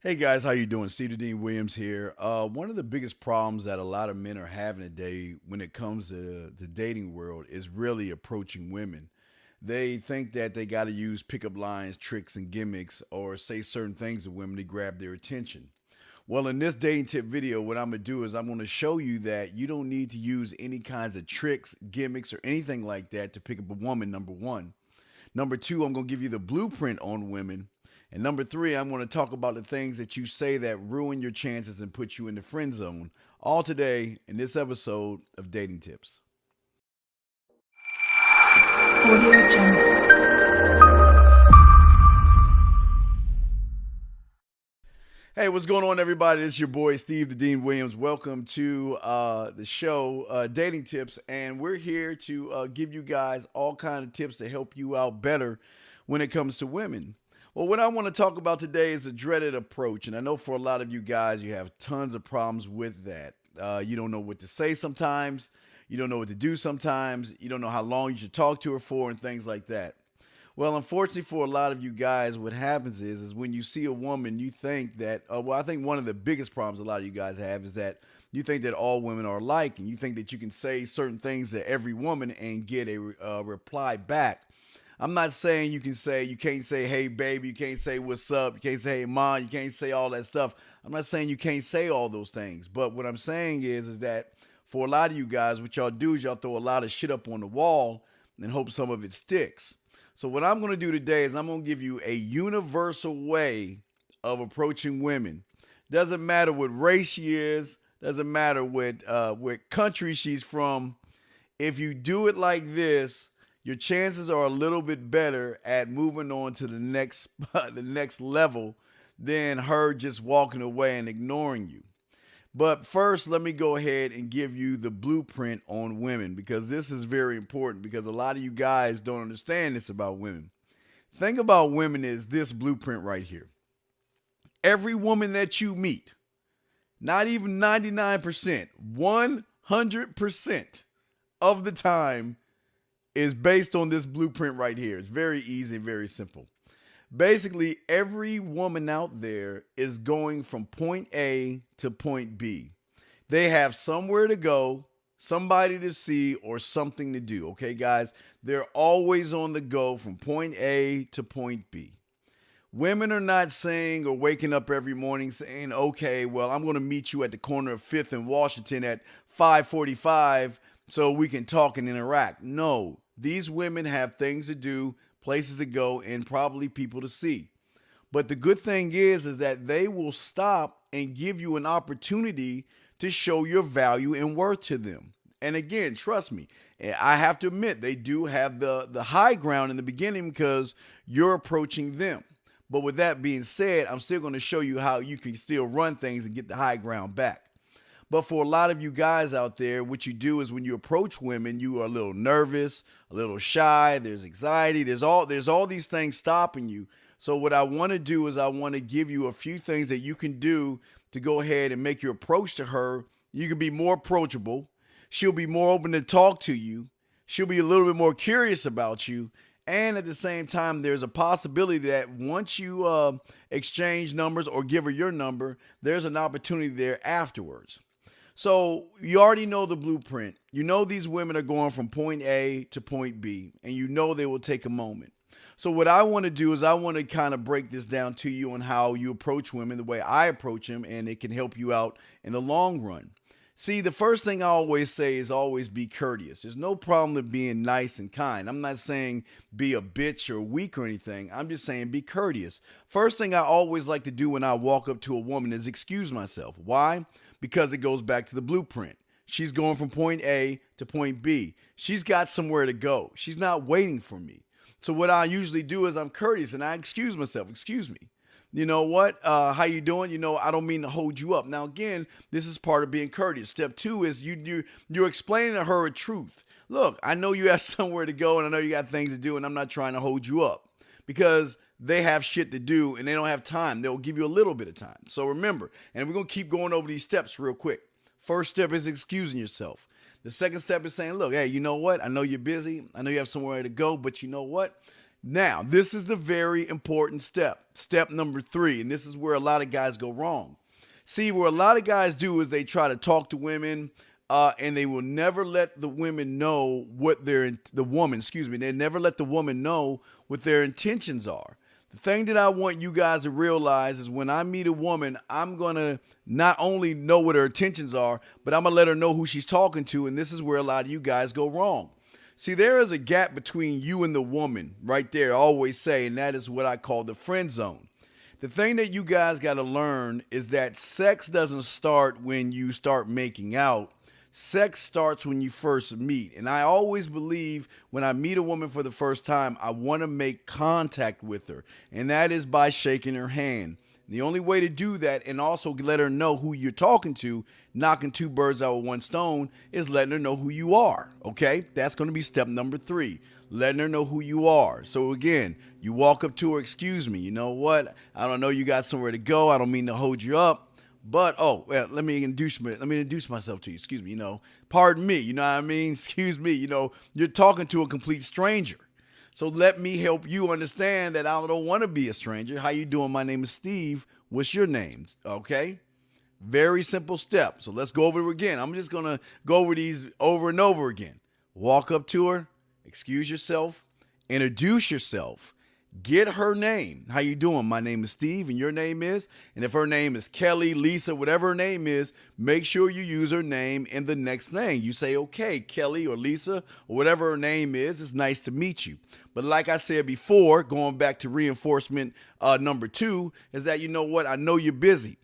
Hey guys, how you doing? Steve Dean Williams here. One of the biggest problems that a lot of men are having today when it comes to the dating world is really approaching women. They think that they got to use pickup lines, tricks, and gimmicks, or say certain things to women to grab their attention. Well, in this dating tip video, what I'm gonna do is I'm gonna show you that you don't need to use any kinds of tricks, gimmicks, or anything like that to pick up a woman. Number one. Number two, I'm going to give you the blueprint on women. And number three, I'm going to talk about the things that you say that ruin your chances and put you in the friend zone. All today in this episode of Dating Tips. Audio Jungle. Hey, what's going on, everybody? This is your boy, Steve the Dean Williams. Welcome to the show, Dating Tips. And we're here to give you guys all kind of tips to help you out better when it comes to women. Well, what I want to talk about today is a dreaded approach. And I know for a lot of you guys, you have tons of problems with that. You don't know what to say sometimes. You don't know what to do sometimes. You don't know how long you should talk to her for and things like that. Well, unfortunately for a lot of you guys, what happens is when you see a woman, you think that, I think one of the biggest problems a lot of you guys have is that you think that all women are alike and you think that you can say certain things to every woman and get a reply back. I'm not saying you can't say, hey, baby, you can't say, what's up, you can't say, hey, mom, you can't say all that stuff. I'm not saying you can't say all those things. But what I'm saying is that for a lot of you guys, what y'all do is y'all throw a lot of shit up on the wall and hope some of it sticks. So what I'm going to do today is I'm going to give you a universal way of approaching women. Doesn't matter what race she is, doesn't matter what country she's from. If you do it like this, your chances are a little bit better at moving on to the next the next level than her just walking away and ignoring you. But first, let me go ahead and give you the blueprint on women because this is very important because a lot of you guys don't understand this about women. Thing about women is this blueprint right here. Every woman that you meet, not even 99%, 100% of the time is based on this blueprint right here. It's very easy, very simple. Basically, every woman out there is going from point A to point B. They have somewhere to go, somebody to see, or something to do. Okay, guys? They're always on the go from point A to point B. Women are not saying or waking up every morning saying, okay, well, I'm going to meet you at the corner of 5th and Washington at 5:45 so we can talk and interact. No, these women have things to do, places to go, and probably people to see. But the good thing is that they will stop and give you an opportunity to show your value and worth to them. And again, trust me, I have to admit they do have the high ground in the beginning because you're approaching them. But with that being said, I'm still going to show you how you can still run things and get the high ground back. But for a lot of you guys out there, what you do is when you approach women, you are a little nervous, a little shy, there's anxiety, there's all these things stopping you. So what I want to do is I want to give you a few things that you can do to go ahead and make your approach to her. You can be more approachable. She'll be more open to talk to you. She'll be a little bit more curious about you. And at the same time, there's a possibility that once you exchange numbers or give her your number, there's an opportunity there afterwards. So you already know the blueprint. You know these women are going from point A to point B, and you know they will take a moment. So what I want to do is I want to kind of break this down to you on how you approach women, the way I approach them, and it can help you out in the long run. See, the first thing I always say is always be courteous. There's no problem with being nice and kind. I'm not saying be a bitch or weak or anything. I'm just saying be courteous. First thing I always like to do when I walk up to a woman is excuse myself. Why? Because it goes back to the blueprint. She's going from point A to point B. She's got somewhere to go. She's not waiting for me. So what I usually do is I'm courteous and I excuse myself. Excuse me. You know what? How you doing? I don't mean to hold you up. Now, again, this is part of being courteous. Step two is you're explaining to her a truth. Look, I know you have somewhere to go, and I know you got things to do, and I'm not trying to hold you up because they have shit to do and they don't have time. They'll give you a little bit of time. So remember, and we're gonna keep going over these steps real quick. First step is excusing yourself. The second step is saying, look, hey, you know what? I know you're busy. I know you have somewhere to go, but you know what? Now, this is the very important step. Step number 3, and this is where a lot of guys go wrong. See, where a lot of guys do is they try to talk to women, and they will never let the women know what the woman, excuse me, they never let the woman know what their intentions are. The thing that I want you guys to realize is when I meet a woman, I'm going to not only know what her intentions are, but I'm going to let her know who she's talking to. And this is where a lot of you guys go wrong. See, there is a gap between you and the woman right there, I always say, and that is what I call the friend zone. The thing that you guys got to learn is that sex doesn't start when you start making out. Sex starts when you first meet. And I always believe when I meet a woman for the first time, I want to make contact with her. And that is by shaking her hand. The only way to do that and also let her know who you're talking to, knocking 2 birds out with 1 stone, is letting her know who you are. Okay? That's going to be step number 3. Letting her know who you are. So again, you walk up to her, excuse me, you know what? I don't know you got somewhere to go. I don't mean to hold you up. But, let me introduce myself to you. Excuse me, pardon me, you know what I mean? Excuse me, you're talking to a complete stranger. So let me help you understand that I don't want to be a stranger. How you doing? My name is Steve. What's your name? Okay? Very simple step. So let's go over it again. I'm just going to go over these over and over again. Walk up to her, excuse yourself, introduce yourself. Get her name. How you doing? My name is Steve, and your name is? And if her name is Kelly, Lisa, whatever her name is, make sure you use her name in the next thing. You say, okay, Kelly or Lisa or whatever her name is, it's nice to meet you. But like I said before, going back to reinforcement number 2, is that, you know what? I know you're busy.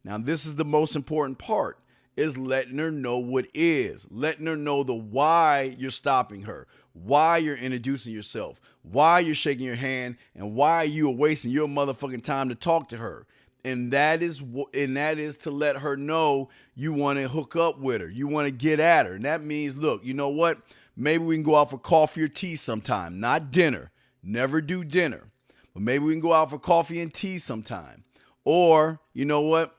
Now, this is the most important part, is letting her know what is. Letting her know the why you're stopping her, why you're introducing yourself, why you're shaking your hand, and why you are wasting your motherfucking time to talk to her. And that is to let her know you want to hook up with her. You want to get at her. And that means, look, you know what? Maybe we can go out for coffee or tea sometime, not dinner. Never do dinner. But maybe we can go out for coffee and tea sometime. Or, you know what?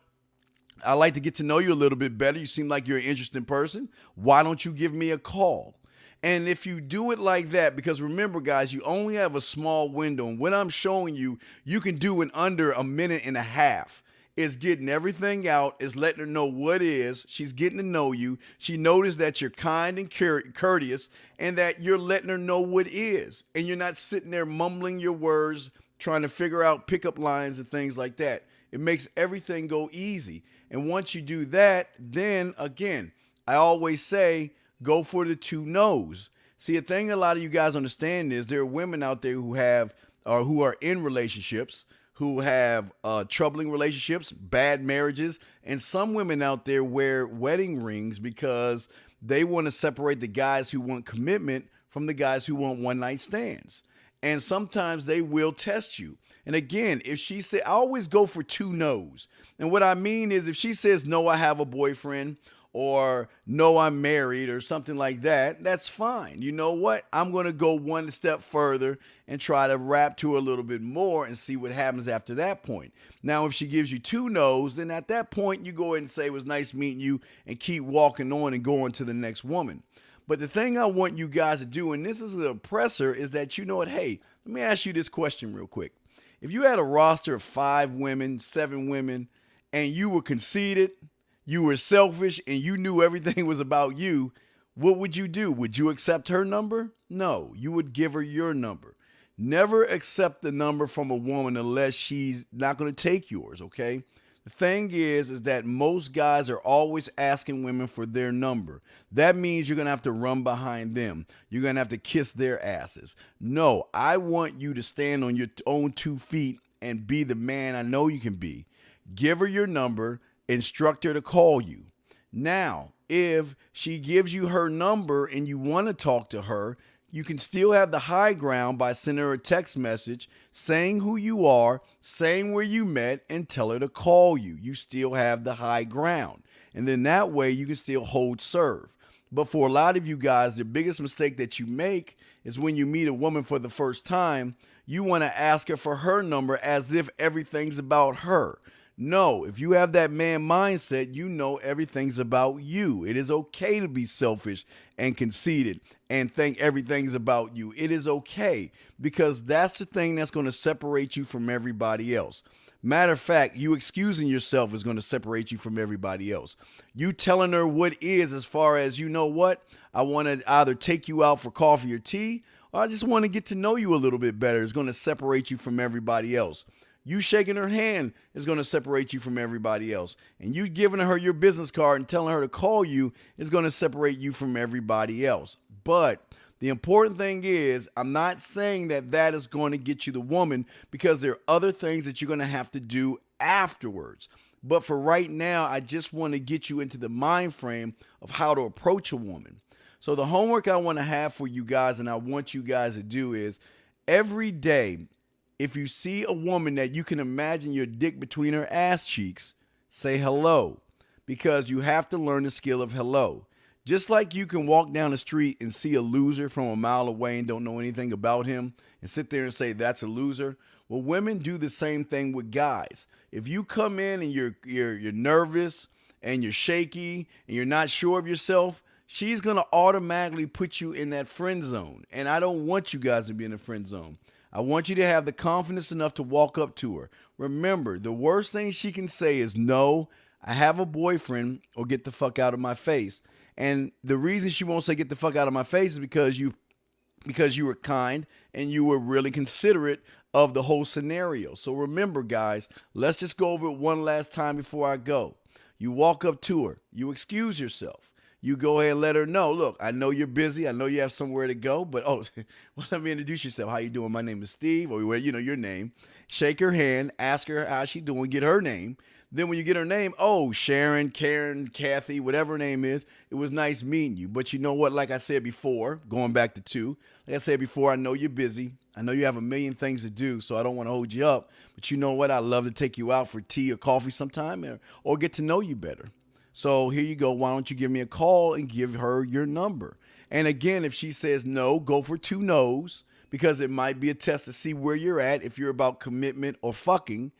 I'd like to get to know you a little bit better. You seem like you're an interesting person. Why don't you give me a call? And if you do it like that, because remember, guys, you only have a small window. And what I'm showing you, you can do in under a minute and a half. Is getting everything out, is letting her know what is. She's getting to know you. She noticed that you're kind and courteous and that you're letting her know what is. And you're not sitting there mumbling your words, trying to figure out pickup lines and things like that. It makes everything go easy. And once you do that, then again, I always say, go for the 2 no's. See, a thing a lot of you guys understand is there are women out there who are in relationships, who have troubling relationships, bad marriages, and some women out there wear wedding rings because they want to separate the guys who want commitment from the guys who want one-night stands. And sometimes they will test you. And again, if she say, I always go for 2 no's. And what I mean is if she says, no, I have a boyfriend, or no, I'm married, or something like that, that's fine. You know what? I'm going to go one step further and try to rap to her a little bit more and see what happens after that point. Now, if she gives you 2 no's, then at that point, you go ahead and say, it was nice meeting you, and keep walking on and going to the next woman. But the thing I want you guys to do, and this is an oppressor, is that, you know what? Hey, let me ask you this question real quick. If you had a roster of 5 women, 7 women, and you were conceited, you were selfish, and you knew everything was about you, what would you do? Would you accept her number? No, you would give her your number. Never accept the number from a woman unless she's not going to take yours, okay? The thing is that most guys are always asking women for their number. That means you're going to have to run behind them. You're going to have to kiss their asses. No, I want you to stand on your own 2 feet and be the man I know you can be. Give her your number, instruct her to call you. Now, if she gives you her number and you want to talk to her, you can still have the high ground by sending her a text message saying who you are, saying where you met, and tell her to call you. You still have the high ground. And then that way you can still hold serve. But for a lot of you guys, the biggest mistake that you make is when you meet a woman for the first time, you want to ask her for her number as if everything's about her. No, if you have that man mindset, you know everything's about you. It is okay to be selfish and conceited and think everything's about you. It is okay because that's the thing that's going to separate you from everybody else. Matter of fact, you excusing yourself is going to separate you from everybody else. You telling her what is, as far as, you know what, I want to either take you out for coffee or tea, or I just want to get to know you a little bit better, is going to separate you from everybody else. You shaking her hand is going to separate you from everybody else. And you giving her your business card and telling her to call you is going to separate you from everybody else. But the important thing is, I'm not saying that that is going to get you the woman, because there are other things that you're going to have to do afterwards. But for right now, I just want to get you into the mind frame of how to approach a woman. So the homework I want to have for you guys, and I want you guys to do, is every day, if you see a woman that you can imagine your dick between her ass cheeks, say hello, because you have to learn the skill of hello. Just like you can walk down the street and see a loser from a mile away and don't know anything about him and sit there and say that's a loser. Well, women do the same thing with guys. If you come in and you're nervous and you're shaky and you're not sure of yourself, she's going to automatically put you in that friend zone. And I don't want you guys to be in the friend zone. I want you to have the confidence enough to walk up to her. Remember, the worst thing she can say is, no, I have a boyfriend, or get the fuck out of my face. And the reason she won't say get the fuck out of my face is because you were kind and you were really considerate of the whole scenario. So remember, guys, let's just go over it one last time before I go. You walk up to her. You excuse yourself. You go ahead and let her know, look, I know you're busy. I know you have somewhere to go, but well, let me introduce yourself. How you doing? My name is Steve, or your name. Shake her hand, ask her how she's doing, get her name. Then when you get her name, oh, Sharon, Karen, Kathy, whatever her name is, it was nice meeting you. But you know what? Like I said before, going back to 2, like I said before, I know you're busy. I know you have a million things to do, so I don't want to hold you up. But you know what? I'd love to take you out for tea or coffee sometime, or get to know you better. So here you go. Why don't you give me a call and give her your number? And again, if she says no, go for 2 no's, because it might be a test to see where you're at, if you're about commitment or fucking,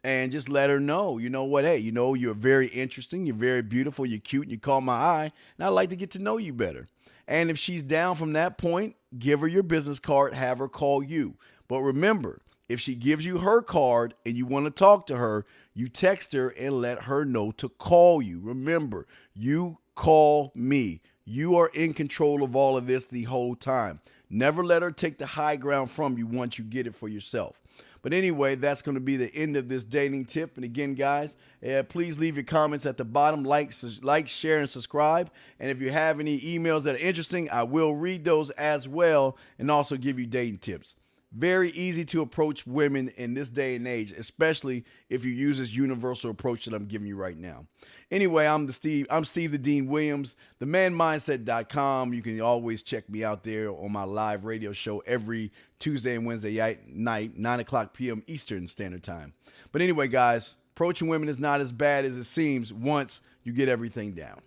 and just let her know, you know what, hey, you're very interesting, you're very beautiful, you're cute, and you caught my eye, and I'd like to get to know you better. And if she's down from that point, give her your business card, have her call you. But remember, if she gives you her card and you want to talk to her, you text her and let her know to call you. Remember, you call me. You are in control of all of this the whole time. Never let her take the high ground from you once you get it for yourself. But anyway, that's going to be the end of this dating tip. And again, guys, please leave your comments at the bottom. Like, share, and subscribe. And if you have any emails that are interesting, I will read those as well and also give you dating tips. Very easy to approach women in this day and age, especially if you use this universal approach that I'm giving you right now. Anyway, I'm Steve the Dean Williams, themanmindset.com. You can always check me out there on my live radio show every Tuesday and Wednesday night, 9 o'clock p.m. Eastern Standard Time. But anyway, guys, approaching women is not as bad as it seems once you get everything down.